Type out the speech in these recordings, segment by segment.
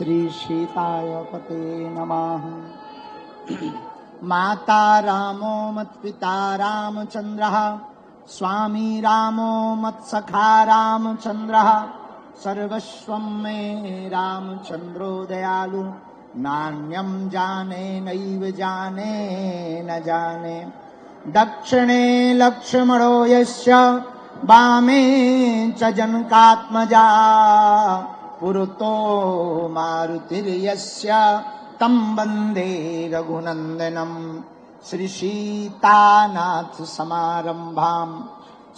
श्री सीताय पते नमः। माता रामो मत्पिता रामचंद्रः, स्वामी रामो मत्सखा रामचंद्रः, सर्वस्वं मे रामचंद्रो दयालु, नान्यं जाने नैव जाने न जाने। दक्षिणे लक्ष्मणो यस्य, वामे च जनकात्मजा, पुरतो मारुतिर्यस्य, तं वन्दे रघुनन्दनं। श्रीसीतानाथ समारम्भाम्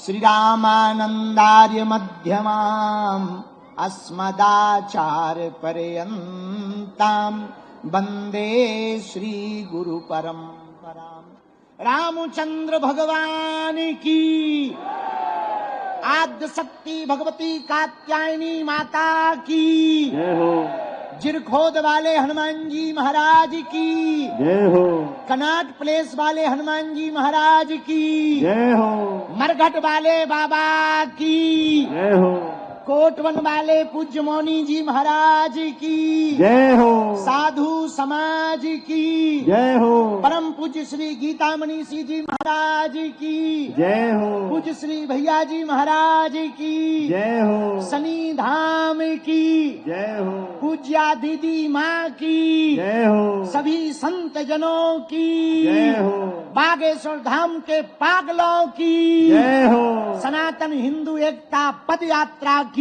श्रीरामानन्दार्य मध्यमाम्, अस्मदाचार्यपर्यन्ताम् वन्दे श्रीगुरुपरम्पराम्। रामचंद्र भगवान की, आद्य शक्ति भगवती कात्यायनी माता की जय हो। जिरखोद वाले हनुमान जी महाराज की जय हो। कनाट प्लेस वाले हनुमान जी महाराज की जय हो। मरघट वाले बाबा की जय हो। कोटवन वाले पूज्य मौनी जी महाराज की जय हो। साधु समाज की जय हो। परम पूज्य श्री गीता मनीषी जी महाराज की जय हो। पूज्य श्री भैया जी महाराज की जय हो। शनि धाम की जय हो। पूज्या दीदी माँ की जय हो। सभी संत जनों की जय हो। बागेश्वर धाम के पागलों की जय हो। सनातन हिंदू एकता पद यात्रा की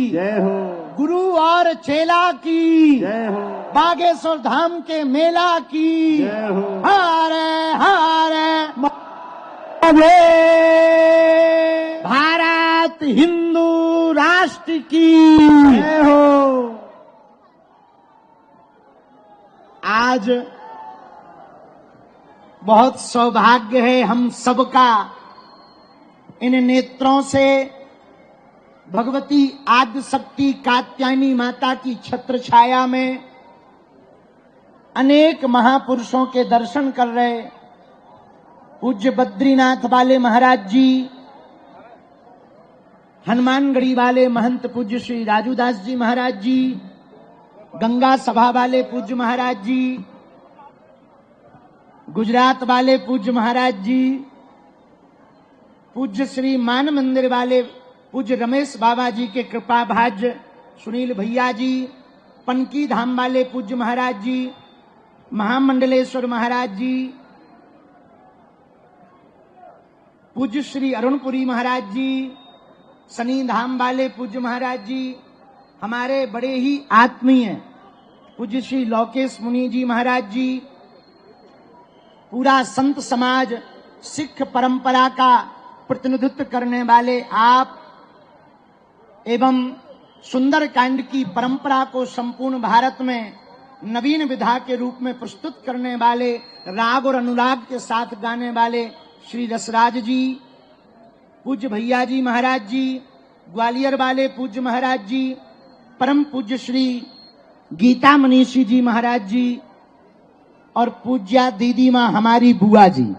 जय हो। गुरु और चेला की जय हो। बागेश्वर धाम के मेला की जय हो। हरे हरे भारत हिंदू राष्ट्र की जय हो। आज बहुत सौभाग्य है हम सबका, इन नेत्रों से भगवती आद्य शक्ति कात्यायनी माता की छत्र छाया में अनेक महापुरुषों के दर्शन कर रहे। पूज्य बद्रीनाथ वाले महाराज जी, हनुमानगढ़ी वाले महंत पूज्य श्री राजूदास जी महाराज जी, गंगा सभा वाले पूज्य महाराज जी, गुजरात वाले पूज्य महाराज जी, पूज्य श्री मान मंदिर वाले पूज्य रमेश बाबा जी के कृपा भाज्य सुनील भैया जी, पनकी धाम वाले पूज्य महाराज जी, महामंडलेश्वर महाराज जी, पूज्य श्री अरुणपुरी महाराज जी, शनि धाम वाले पूज्य महाराज जी, हमारे बड़े ही आत्मीय पूज्य श्री लोकेश मुनि जी महाराज जी, पूरा संत समाज, सिख परंपरा का प्रतिनिधित्व करने वाले आप एवं सुंदरकांड की परंपरा को संपूर्ण भारत में नवीन विधा के रूप में प्रस्तुत करने वाले, राग और अनुराग के साथ गाने वाले श्री रसराज जी, पूज्य भैया जी महाराज जी, ग्वालियर वाले पूज्य महाराज जी, परम पूज्य श्री गीता मनीषी जी महाराज जी और पूज्या दीदी माँ हमारी बुआ जी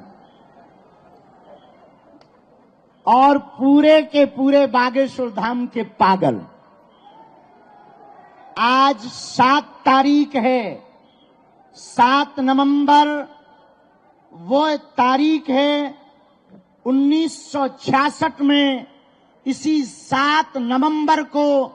और पूरे के पूरे बागेश्वर धाम के पागल। आज 7 तारीख है, 7 नवंबर वो तारीख है 1966 में। इसी 7 नवंबर को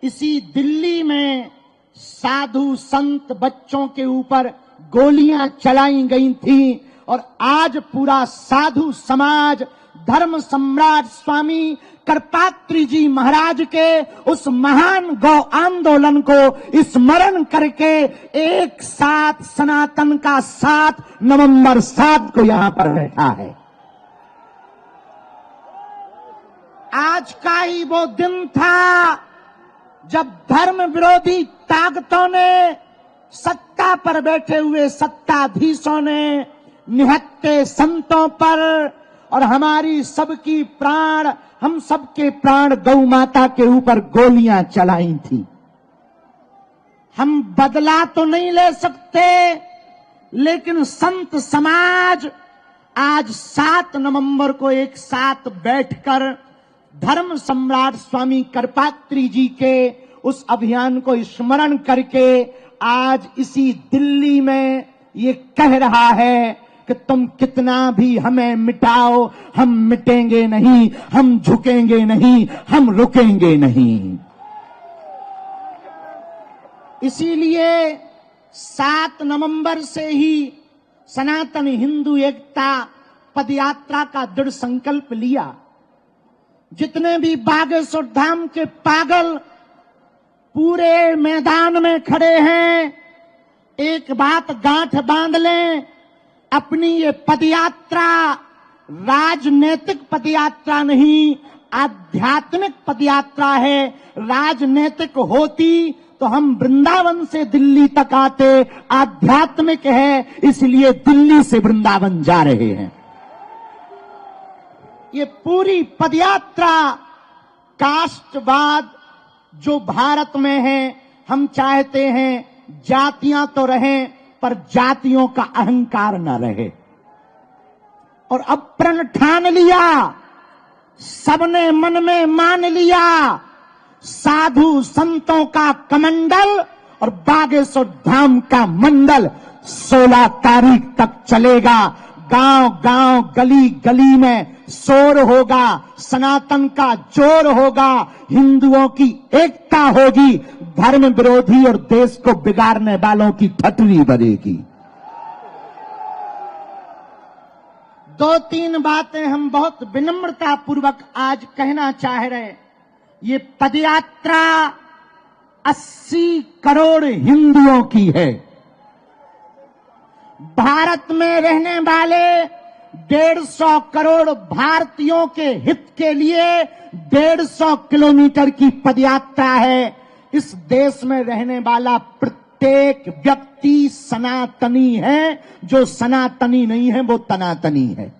इसी दिल्ली में साधु संत बच्चों के ऊपर गोलियां चलाई गई थी और आज पूरा साधु समाज धर्म सम्राट स्वामी करपात्री जी महाराज के उस महान गौ आंदोलन को स्मरण करके एक साथ सनातन का 7 नवंबर 7 को यहां पर बैठा है। आज का ही वो दिन था जब धर्म विरोधी ताकतों ने, सत्ता पर बैठे हुए सत्ताधीशों ने निहत्थे संतों पर और हमारी सबकी प्राण, हम सबके प्राण गौ माता के ऊपर गोलियां चलाई थी। हम बदला तो नहीं ले सकते, लेकिन संत समाज आज 7 नवंबर को एक साथ बैठकर धर्म सम्राट स्वामी करपात्री जी के उस अभियान को स्मरण करके आज इसी दिल्ली में ये कह रहा है कि तुम कितना भी हमें मिटाओ, हम मिटेंगे नहीं, हम झुकेंगे नहीं, हम रुकेंगे नहीं। इसीलिए 7 नवंबर से ही सनातन हिंदू एकता पदयात्रा का दृढ़ संकल्प लिया। जितने भी बागेश्वर धाम के पागल पूरे मैदान में खड़े हैं, एक बात गांठ बांध लें, अपनी ये पदयात्रा राजनीतिक पदयात्रा नहीं, आध्यात्मिक पदयात्रा है। राजनीतिक होती तो हम वृंदावन से दिल्ली तक आते, आध्यात्मिक है इसलिए दिल्ली से वृंदावन जा रहे हैं। ये पूरी पदयात्रा कास्टवाद जो भारत में है, हम चाहते हैं जातियां तो रहें पर जातियों का अहंकार न रहे। और अब प्रण ठान लिया, सबने मन में मान लिया, साधु संतों का कमंडल और बागेश्वर धाम का मंडल 16 तारीख तक चलेगा। गांव गांव गली गली में शोर होगा, सनातन का जोर होगा, हिंदुओं की एकता होगी, धर्म विरोधी और देश को बिगाड़ने वालों की ठटरी बजेगी। 2-3 बातें हम बहुत विनम्रता पूर्वक आज कहना चाह रहे। ये पदयात्रा 80 करोड़ हिंदुओं की है। भारत में रहने वाले 150 करोड़ भारतीयों के हित के लिए 150 किलोमीटर की पदयात्रा है। इस देश में रहने वाला प्रत्येक व्यक्ति सनातनी है, जो सनातनी नहीं है वो तनातनी है।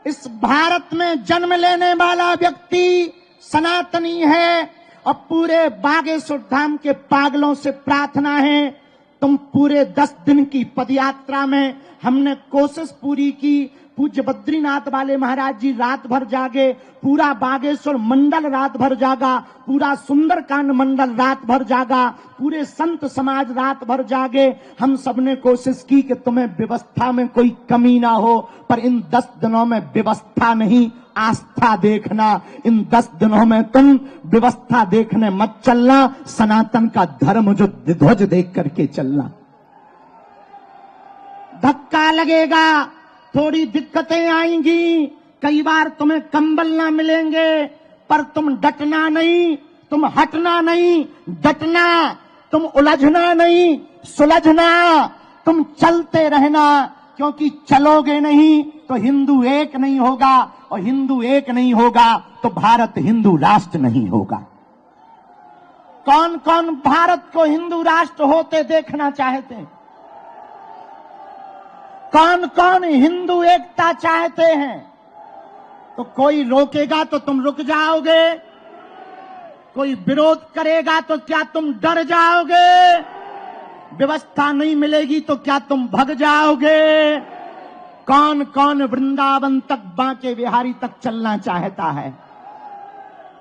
इस भारत में जन्म लेने वाला व्यक्ति सनातनी है। और पूरे बागेश्वर धाम के पागलों से प्रार्थना है, तुम पूरे 10 दिन की पदयात्रा में हमने कोशिश पूरी की। पूज्य बद्रीनाथ वाले महाराज जी रात भर जागे, पूरा बागेश्वर मंडल रात भर जागा, पूरा सुंदरकांड मंडल रात भर जागा, पूरे संत समाज रात भर जागे। हम सबने कोशिश की कि तुम्हें व्यवस्था में कोई कमी ना हो, पर इन 10 दिनों में व्यवस्था नहीं, आस्था देखना। इन 10 दिनों में तुम व्यवस्था देखने मत चलना, सनातन का धर्म जो ध्वज देख करके चलना। धक्का लगेगा, थोड़ी दिक्कतें आएंगी, कई बार तुम्हें कंबल ना मिलेंगे, पर तुम डटना नहीं, तुम हटना नहीं, डटना, तुम उलझना नहीं, सुलझना, तुम चलते रहना। क्योंकि चलोगे नहीं तो हिंदू एक नहीं होगा, और हिंदू एक नहीं होगा तो भारत हिंदू राष्ट्र नहीं होगा। कौन कौन भारत को हिंदू राष्ट्र होते देखना चाहते हैं? कौन कौन हिंदू एकता चाहते हैं? तो कोई रोकेगा तो तुम रुक जाओगे, कोई विरोध करेगा तो क्या तुम डर जाओगे? व्यवस्था नहीं मिलेगी तो क्या तुम भग जाओगे? कौन कौन वृंदावन तक, बांके बिहारी तक चलना चाहता है?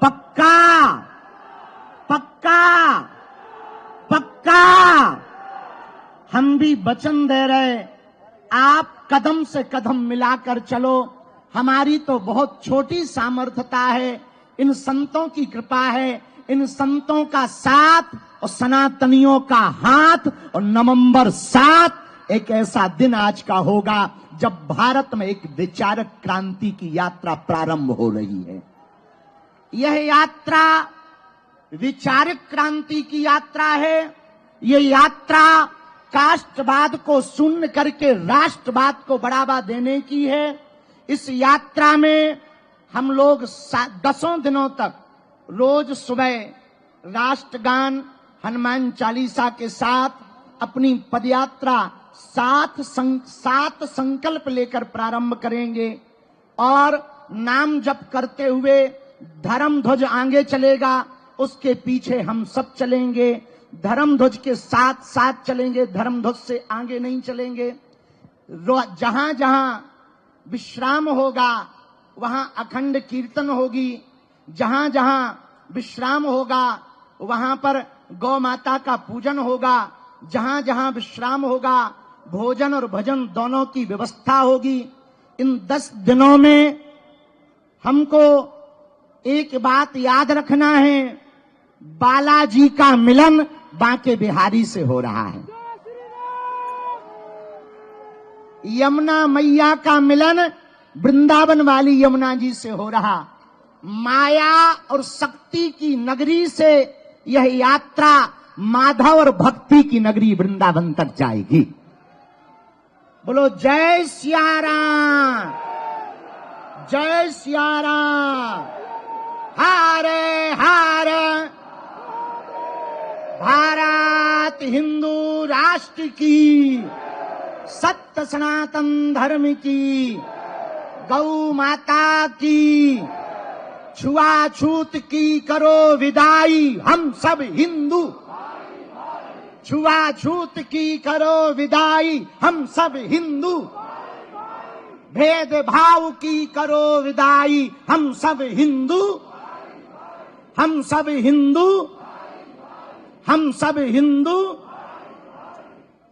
पक्का पक्का पक्का। हम भी वचन दे रहे, आप कदम से कदम मिलाकर चलो। हमारी तो बहुत छोटी सामर्थ्यता है, इन संतों की कृपा है, इन संतों का साथ और सनातनियों का हाथ। और नवंबर 7 एक ऐसा दिन आज का होगा जब भारत में एक विचारक क्रांति की यात्रा प्रारंभ हो रही है। यह यात्रा विचारक क्रांति की यात्रा है। यह यात्रा कास्टवाद को शून्य करके राष्ट्रवाद को बढ़ावा देने की है। इस यात्रा में हम लोग 10 दिनों तक रोज सुबह राष्ट्रगान, हनुमान चालीसा के साथ अपनी पदयात्रा 7 संकल्प लेकर प्रारंभ करेंगे। और नाम जप करते हुए धर्म ध्वज आगे चलेगा, उसके पीछे हम सब चलेंगे। धर्म ध्वज के साथ साथ चलेंगे, धर्म ध्वज से आगे नहीं चलेंगे। जहां जहां विश्राम होगा वहां अखंड कीर्तन होगी। जहां जहां विश्राम होगा वहां पर गौ माता का पूजन होगा, जहां जहां विश्राम होगा भोजन और भजन दोनों की व्यवस्था होगी। इन 10 दिनों में हमको एक बात याद रखना है, बालाजी का मिलन बांके बिहारी से हो रहा है, यमुना मैया का मिलन वृंदावन वाली यमुना जी से हो रहा। माया और शक्ति की नगरी से यह यात्रा माधव और भक्ति की नगरी वृंदावन तक जाएगी। बोलो जय सिया राम, जय सिया राम। हरे हरे भारत हिंदू राष्ट्र की, सत्य सनातन धर्म की, गौ माता की, छुआछूत की करो विदाई, हम सब हिंदू। छुआछूत की करो विदाई, हम सब हिंदू। भेदभाव की करो विदाई, हम सब हिंदू। हम सब हिंदू, हम सब हिंदू।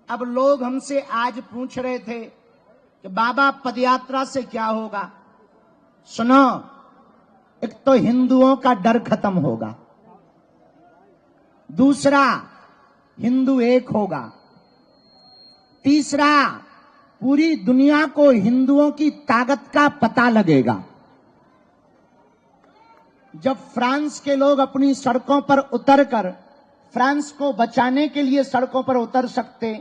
अब लोग हमसे आज पूछ रहे थे कि बाबा पदयात्रा से क्या होगा। सुनो, एक तो हिंदुओं का डर खत्म होगा, दूसरा हिंदू एक होगा, तीसरा पूरी दुनिया को हिंदुओं की ताकत का पता लगेगा। जब फ्रांस के लोग अपनी सड़कों पर उतरकर फ्रांस को बचाने के लिए सड़कों पर उतर सकते,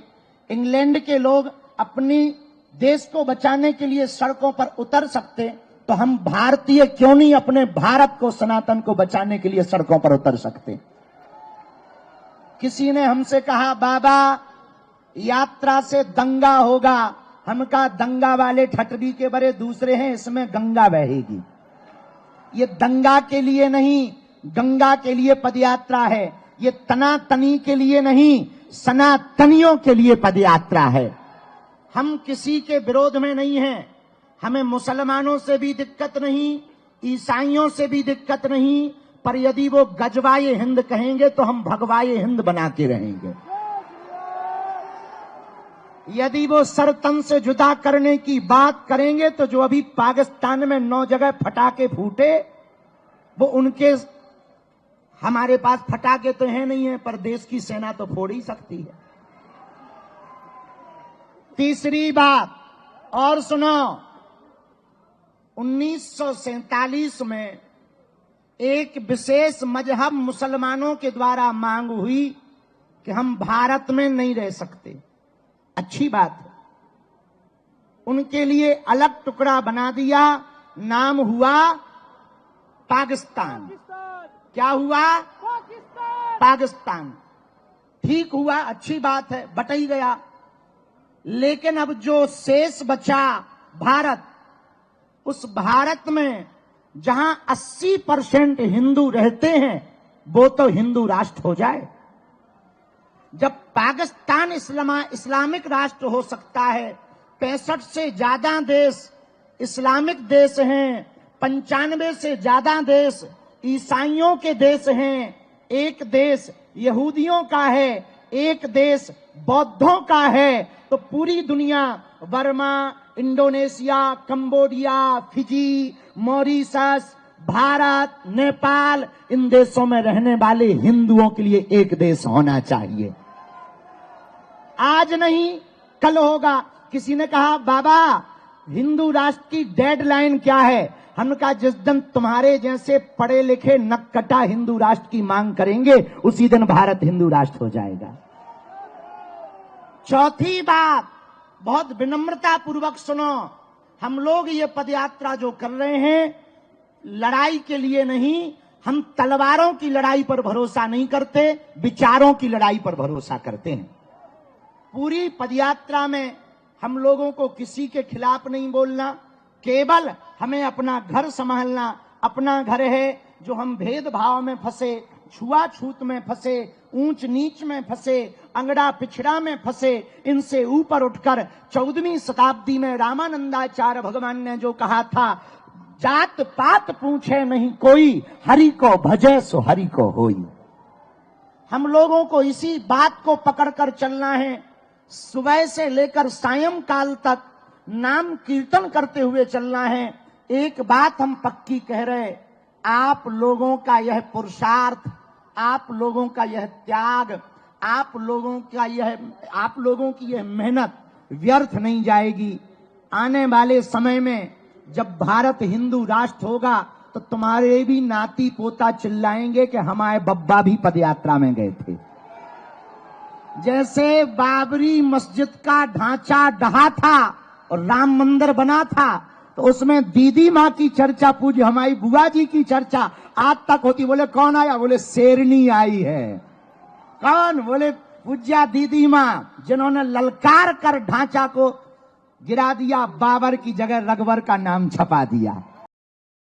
इंग्लैंड के लोग अपनी देश को बचाने के लिए सड़कों पर उतर सकते, तो हम भारतीय क्यों नहीं अपने भारत को, सनातन को बचाने के लिए सड़कों पर उतर सकते। किसी ने हमसे कहा बाबा यात्रा से दंगा होगा। हम कहा दंगा वाले ठटरी के बड़े दूसरे हैं, इसमें गंगा बहेगी। ये दंगा के लिए नहीं, गंगा के लिए पदयात्रा है। ये तनातनी के लिए नहीं, सनातनियों के लिए पदयात्रा है। हम किसी के विरोध में नहीं हैं, हमें मुसलमानों से भी दिक्कत नहीं, ईसाइयों से भी दिक्कत नहीं, पर यदि वो गजवाए हिंद कहेंगे तो हम भगवाए हिंद बना के रहेंगे। यदि वो सर तन से जुदा करने की बात करेंगे तो जो अभी पाकिस्तान में 9 जगह फटाके फूटे, वो उनके, हमारे पास फटाके तो है नहीं है, पर देश की सेना तो फोड़ ही सकती है। तीसरी बात और सुनो, 1947 में एक विशेष मजहब मुसलमानों के द्वारा मांग हुई कि हम भारत में नहीं रह सकते। अच्छी बात है, उनके लिए अलग टुकड़ा बना दिया, नाम हुआ पाकिस्तान। क्या हुआ? पाकिस्तान। ठीक हुआ, अच्छी बात है, बट ही गया। लेकिन अब जो शेष बचा भारत, उस भारत में जहां 80% हिंदू रहते हैं, वो तो हिंदू राष्ट्र हो जाए। जब पाकिस्तान इस्लामिक राष्ट्र हो सकता है, 65 से ज्यादा देश इस्लामिक देश हैं, 95 से ज्यादा देश ईसाइयों के देश हैं, एक देश यहूदियों का है, एक देश बौद्धों का है, तो पूरी दुनिया, Burma, Indonesia, Cambodia, Fiji, Mauritius, Bharat, Nepal, इन देशों में रहने वाले हिंदुओं के लिए एक देश होना चाहिए। आज नहीं कल होगा। किसी ने कहा बाबा हिंदू राष्ट्र की डेडलाइन क्या है? हमने कहा जिस दिन तुम्हारे जैसे पढ़े लिखे नक्कटा हिंदू राष्ट्र की मांग करेंगे, उसी दिन भारत हिंदू राष्ट्र हो जाएगा। चौथी बात, बहुत विनम्रता पूर्वक सुनो, हम लोग ये पदयात्रा जो कर रहे हैं, लड़ाई के लिए नहीं, हम तलवारों की लड़ाई पर भरोसा नहीं करते, विचारों की लड़ाई पर भरोसा करते हैं। पूरी पदयात्रा में हम लोगों को किसी के खिलाफ नहीं बोलना, केवल हमें अपना घर संभालना। अपना घर है जो हम भेदभाव में फंसे, छुआछूत में फंसे, ऊंच नीच में फंसे, अंगड़ा पिछड़ा में फंसे, इनसे ऊपर उठकर 14वीं शताब्दी में रामानंदाचार्य भगवान ने जो कहा था, जात पात पूछे नहीं कोई, हरि को भजे सो हरि को होई। हम लोगों को इसी बात को पकड़कर चलना है। सुबह से लेकर सायंकाल तक नाम कीर्तन करते हुए चलना है। एक बात हम पक्की कह रहे, आप लोगों का यह पुरुषार्थ, आप लोगों का यह त्याग, आप लोगों की यह मेहनत व्यर्थ नहीं जाएगी। आने वाले समय में जब भारत हिंदू राष्ट्र होगा तो तुम्हारे भी नाती पोता चिल्लाएंगे कि हमारे बब्बा भी पदयात्रा में गए थे। जैसे बाबरी मस्जिद का ढांचा ढहा था और राम मंदिर बना था, तो उसमें दीदी माँ की चर्चा, पूज्य हमारी बुआ जी की चर्चा आज तक होती। बोले कौन आया? बोले शेरनी आई है। कौन? बोले पूज्या दीदी माँ, जिन्होंने ललकार कर ढांचा को गिरा दिया, बाबर की जगह रघुवर का नाम छपा दिया।